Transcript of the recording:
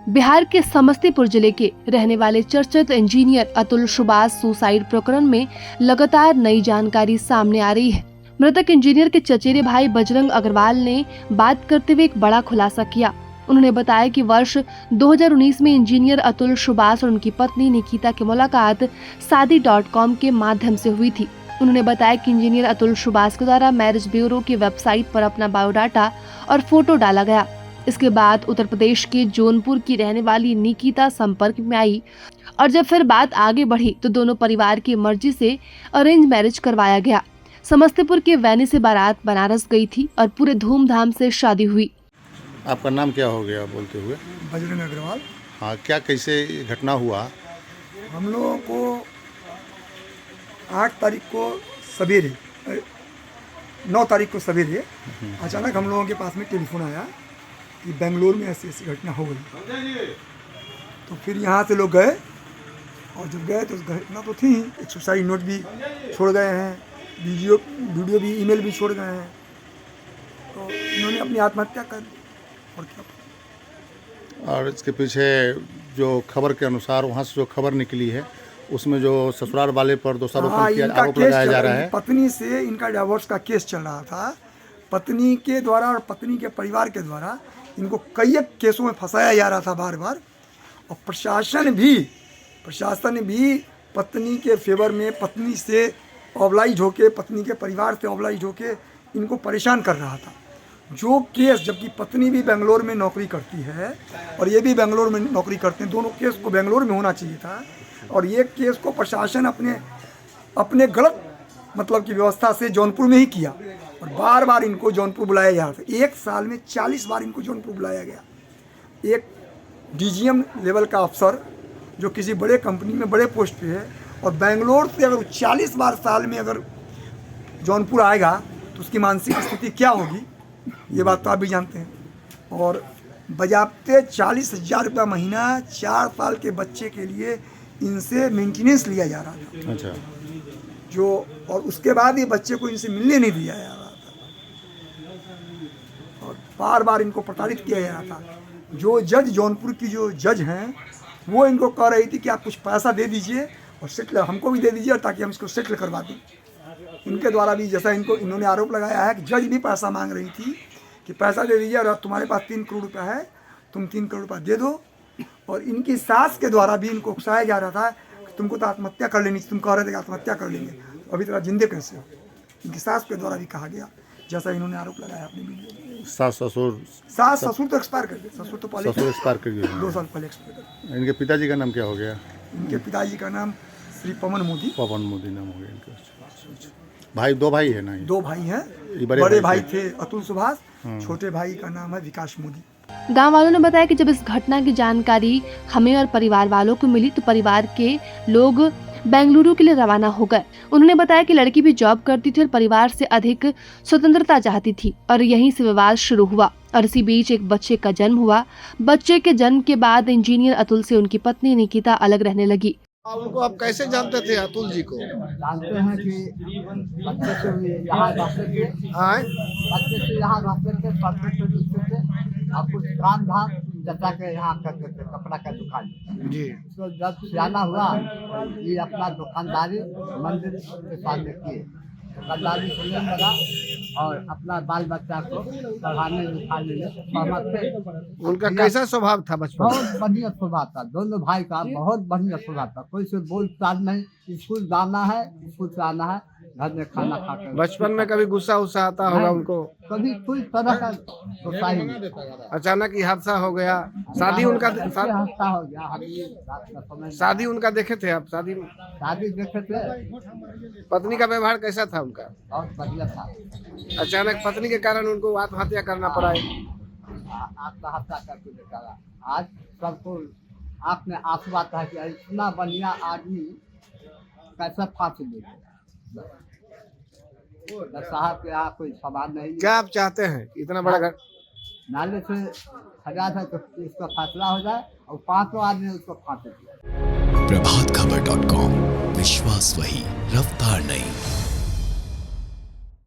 बिहार के समस्तीपुर जिले के रहने वाले चर्चित इंजीनियर अतुल सुभाष सुसाइड प्रकरण में लगातार नई जानकारी सामने आ रही है। मृतक इंजीनियर के चचेरे भाई बजरंग अग्रवाल ने बात करते हुए एक बड़ा खुलासा किया। उन्होंने बताया कि वर्ष 2019 में इंजीनियर अतुल सुभाष और उनकी पत्नी निकिता की मुलाकात शादी.com के माध्यम से हुई थी। उन्होंने बताया कि इंजीनियर अतुल सुभाष के द्वारा मैरिज ब्यूरो की वेबसाइट पर अपना बायोडाटा और फोटो डाला गया। इसके बाद उत्तर प्रदेश के जौनपुर की रहने वाली निकिता संपर्क में आई और जब फिर बात आगे बढ़ी तो दोनों परिवार की मर्जी से अरेंज मैरिज करवाया गया। समस्तीपुर के वैनी से बारात बनारस गई थी और पूरे धूमधाम से शादी हुई। आपका नाम क्या हो गया बोलते हुए? बजरंग अग्रवाल। हाँ, क्या कैसे घटना हुआ? हम लोगों को 8 तारीख को सवेरे 9 तारीख को सवेरे अचानक हम लोगों के पास में टेलीफोन आया कि बेंगलोर में ऐसी ऐसी घटना हो गई। तो फिर यहाँ से लोग गए और जब गए तो उस घटना तो थी, एक सुसाइड नोट भी छोड़ गए हैं, वीडियो भी, ईमेल भी छोड़ गए हैं। तो इन्होंने अपनी आत्महत्या कर ली और क्या। और इसके पीछे जो खबर के अनुसार वहाँ से जो खबर निकली है उसमें जो ससुराल वाले पर दोषारोपण किया, आरोप लगाया जा रहा है। पत्नी से इनका डिवोर्स का केस चल रहा था। पत्नी के द्वारा और पत्नी के परिवार के द्वारा इनको कई केसों में फंसाया जा रहा था बार बार। और प्रशासन भी पत्नी के फेवर में, पत्नी से ऑब्लाइज होके, पत्नी के परिवार से ऑब्लाइज होके इनको परेशान कर रहा था। जो केस, जबकि पत्नी भी बेंगलोर में नौकरी करती है और ये भी बेंगलोर में नौकरी करते हैं, दोनों केस को बेंगलोर में होना चाहिए था। और ये केस को प्रशासन अपने गलत मतलब की व्यवस्था से जौनपुर में ही किया और बार बार इनको जौनपुर बुलाया जा रहा था। एक साल में 40 बार इनको जौनपुर बुलाया गया। एक डीजीएम लेवल का अफसर जो किसी बड़े कंपनी में बड़े पोस्ट पे है और बेंगलोर से अगर 40 बार साल में अगर जौनपुर आएगा तो उसकी मानसिक स्थिति क्या होगी, ये बात तो आप भी जानते हैं। और बजाबते 40,000 रुपया महीना 4 साल के बच्चे के लिए इनसे मेंटेनेंस लिया जा रहा था। अच्छा। जो और उसके बाद ये बच्चे को इनसे मिलने नहीं दिया जा रहा था और बार बार इनको प्रताड़ित किया जा रहा था। जो जज, जौनपुर की जो जज हैं, वो इनको कह रही थी कि आप कुछ पैसा दे दीजिए और सेटल हमको भी दे दीजिए ताकि हम इसको सेटल करवा दें। उनके द्वारा भी जैसा इन्होंने आरोप लगाया है कि जज भी पैसा मांग रही थी कि पैसा दे दीजिए और तुम्हारे पास 3 करोड़ रुपया है, तुम 3 करोड़ रुपया दे दो। और इनकी सास के द्वारा भी इनको उकसाया जा रहा था कि तुमको तो आत्महत्या कर लेनी, तुम कह रहे थे कि आत्महत्या कर लेंगे, अभी तक जिंदे कैसे हो। इनकी सास के द्वारा भी कहा गया, जैसा इन्होंने आरोप लगाया अपनी वीडियो में। सास ससुर तो एक्सपायर कर गए। ससुर तो पहले एक्सपायर कर गए, 2 साल पहले एक्सपायर कर गए। इनके पिताजी का नाम क्या हो गया? इनके पिताजी का नाम श्री पवन मोदी नाम हो गया इनका। भाई 2 भाई है ना? 2 भाई हैं। ये बड़े भाई थे अतुल सुभाष, छोटे भाई का नाम है विकास मोदी। गांव वालों ने बताया कि जब इस घटना की जानकारी हमें और परिवार वालों को मिली तो परिवार के लोग बेंगलुरु के लिए रवाना हो गए। उन्होंने बताया कि लड़की भी जॉब करती थी और परिवार से अधिक स्वतंत्रता चाहती थी और यहीं से विवाद शुरू हुआ और इसी बीच एक बच्चे का जन्म हुआ। बच्चे के जन्म के बाद इंजीनियर अतुल से उनकी पत्नी निकिता अलग रहने लगी। उनको आप कैसे जानते थे अतुल जी को? जानते हैं कि बच्चे से यहाँ रहते थे, बच्चे से यहाँ रहते थे, पढ़ते थे, लिखते थे और कुछ काम धाम जता के यहाँ करते थे, कपड़ा का दुकान जी। तो जब सियाना हुआ ये अपना दुकानदारी मंदिर के सामने किए, दुकानदारी करने लगा और अपना बाल बच्चा को पढ़ाने लिखाने में सहमत थे। उनका कैसा स्वभाव था बचपन? बहुत बढ़िया स्वभाव था, दोनों भाई का बहुत बढ़िया स्वभाव था। कोई से बोल चाल नहीं, स्कूल जाना है, स्कूल से आना है, घर में खाना खाकर। बचपन में कभी गुस्सा आता होगा उनको? कभी कोई तरह का गुस्सा ही नहीं। अचानक ही हादसा हो गया। शादी उनका हादसा हो गया। रात का समय शादी उनका देखे थे आप? शादी देखे थे। पत्नी का व्यवहार कैसा था उनका? बहुत बढ़िया था। अचानक पत्नी के कारण उनको आत्महत्या करना पड़ा। आत्महत्या करके बेचारा आज सबको आँख में आंसू आता है कि इतना बढ़िया आदमी कैसा फांसी ले। साहब के यहाँ कोई सवाल नहीं। क्या आप चाहते हैं इतना बड़ा घर नाले से सजा था तो इसका फैसला हो जाए और 5 आदमी उसको फांसी दिया। प्रभातखबर.com, विश्वास वही, रफ्तार नहीं।